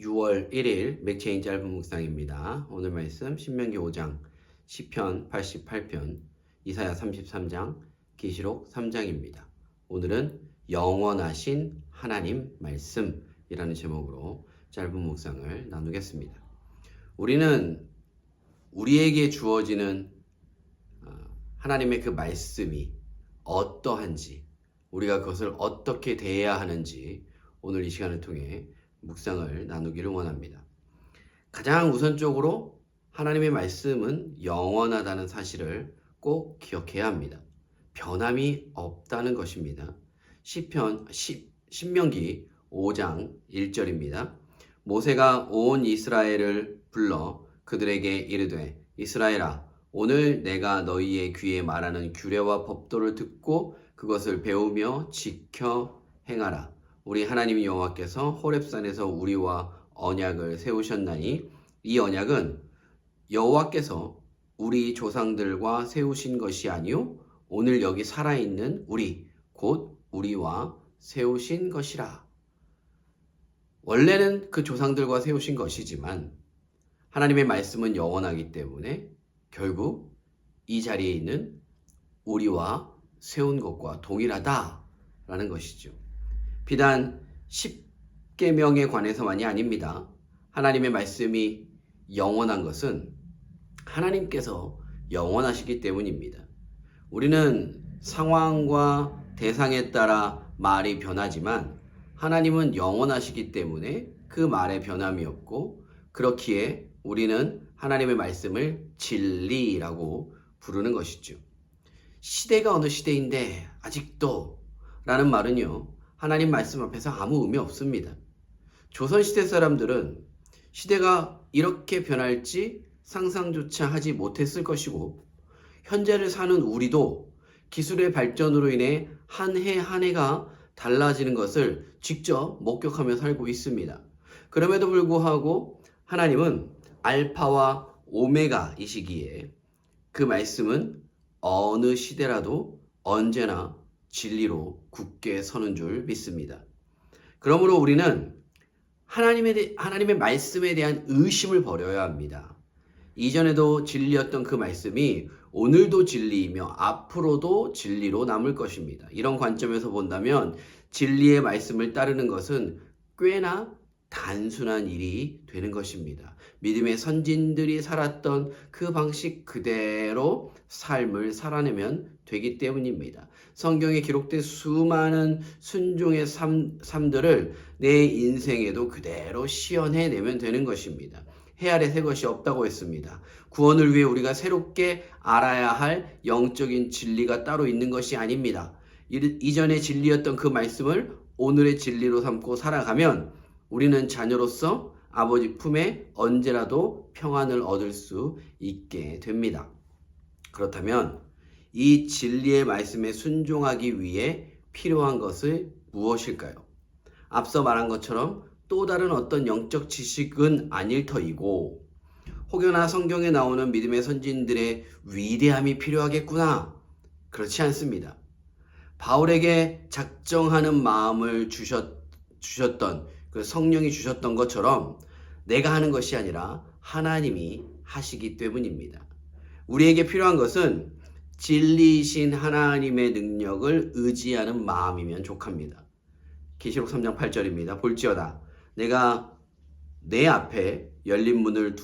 6월 1일 맥체인 짧은 묵상입니다. 오늘 말씀 신명기 5장, 시편 88편, 이사야 33장, 계시록 3장입니다. 오늘은 영원하신 하나님 말씀이라는 제목으로 짧은 묵상을 나누겠습니다. 우리는 우리에게 주어지는 하나님의 그 말씀이 어떠한지, 우리가 그것을 어떻게 대해야 하는지 오늘 이 시간을 통해 묵상을 나누기를 원합니다. 가장 우선적으로 하나님의 말씀은 영원하다는 사실을 꼭 기억해야 합니다. 변함이 없다는 것입니다. 신명기 5장 1절입니다. 모세가 온 이스라엘을 불러 그들에게 이르되 이스라엘아 오늘 내가 너희의 귀에 말하는 규례와 법도를 듣고 그것을 배우며 지켜 행하라. 우리 하나님 여호와께서 호렙산에서 우리와 언약을 세우셨나니 이 언약은 여호와께서 우리 조상들과 세우신 것이 아니요 오늘 여기 살아있는 우리 곧 우리와 세우신 것이라. 원래는 그 조상들과 세우신 것이지만 하나님의 말씀은 영원하기 때문에 결국 이 자리에 있는 우리와 세운 것과 동일하다라는 것이죠. 비단 10계명에 관해서만이 아닙니다. 하나님의 말씀이 영원한 것은 하나님께서 영원하시기 때문입니다. 우리는 상황과 대상에 따라 말이 변하지만 하나님은 영원하시기 때문에 그 말에 변함이 없고 그렇기에 우리는 하나님의 말씀을 진리라고 부르는 것이죠. 시대가 어느 시대인데 아직도 라는 말은요. 하나님 말씀 앞에서 아무 의미 없습니다. 조선시대 사람들은 시대가 이렇게 변할지 상상조차 하지 못했을 것이고 현재를 사는 우리도 기술의 발전으로 인해 한 해 한 해가 달라지는 것을 직접 목격하며 살고 있습니다. 그럼에도 불구하고 하나님은 알파와 오메가이시기에 그 말씀은 어느 시대라도 언제나 진리로 굳게 서는 줄 믿습니다. 그러므로 우리는 하나님의 말씀에 대한 의심을 버려야 합니다. 이전에도 진리였던 그 말씀이 오늘도 진리이며 앞으로도 진리로 남을 것입니다. 이런 관점에서 본다면 진리의 말씀을 따르는 것은 꽤나 단순한 일이 되는 것입니다. 믿음의 선진들이 살았던 그 방식 그대로 삶을 살아내면 되기 때문입니다. 성경에 기록된 수많은 순종의 삶들을 내 인생에도 그대로 시연해내면 되는 것입니다. 해 아래 새 것이 없다고 했습니다. 구원을 위해 우리가 새롭게 알아야 할 영적인 진리가 따로 있는 것이 아닙니다. 이전에 진리였던 그 말씀을 오늘의 진리로 삼고 살아가면 우리는 자녀로서 아버지 품에 언제라도 평안을 얻을 수 있게 됩니다. 그렇다면 이 진리의 말씀에 순종하기 위해 필요한 것은 무엇일까요? 앞서 말한 것처럼 또 다른 어떤 영적 지식은 아닐 터이고 혹여나 성경에 나오는 믿음의 선진들의 위대함이 필요하겠구나. 그렇지 않습니다. 바울에게 작정하는 마음을 주셨던 그 성령이 주셨던 것처럼 내가 하는 것이 아니라 하나님이 하시기 때문입니다. 우리에게 필요한 것은 진리이신 하나님의 능력을 의지하는 마음이면 족합니다. 계시록 3장 8절입니다. 볼지어다 내가 내 앞에 열린 문을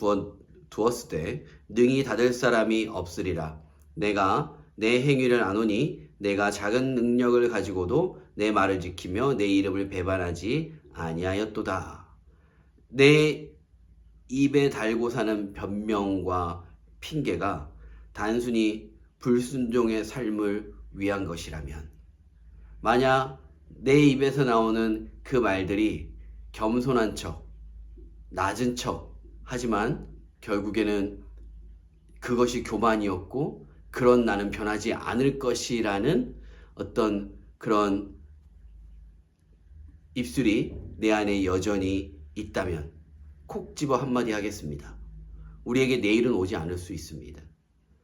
두었을 때 능히 닫을 사람이 없으리라. 내가 내 행위를 아노니 내가 작은 능력을 가지고도 내 말을 지키며 내 이름을 배반하지 아니하였도다. 내 입에 달고 사는 변명과 핑계가 단순히 불순종의 삶을 위한 것이라면 만약 내 입에서 나오는 그 말들이 겸손한 척, 낮은 척 하지만 결국에는 그것이 교만이었고 그런 나는 변하지 않을 것이라는 어떤 그런 입술이 내 안에 여전히 있다면 콕 집어 한마디 하겠습니다. 우리에게 내일은 오지 않을 수 있습니다.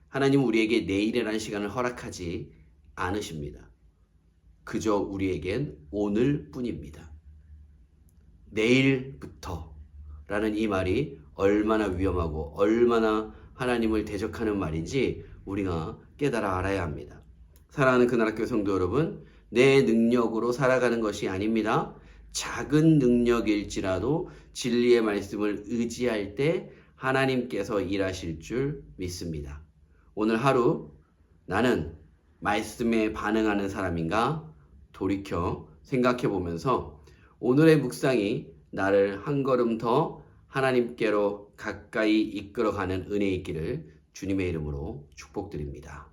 하나님은 우리에게 내일이라는 시간을 허락하지 않으십니다. 그저 우리에겐 오늘뿐입니다. 내일부터 라는 이 말이 얼마나 위험하고 얼마나 하나님을 대적하는 말인지 우리가 깨달아 알아야 합니다. 사랑하는 그나라교회 성도 여러분, 내 능력으로 살아가는 것이 아닙니다. 작은 능력일지라도 진리의 말씀을 의지할 때 하나님께서 일하실 줄 믿습니다. 오늘 하루 나는 말씀에 반응하는 사람인가 돌이켜 생각해 보면서 오늘의 묵상이 나를 한 걸음 더 하나님께로 가까이 이끌어가는 은혜 있기를 주님의 이름으로 축복드립니다.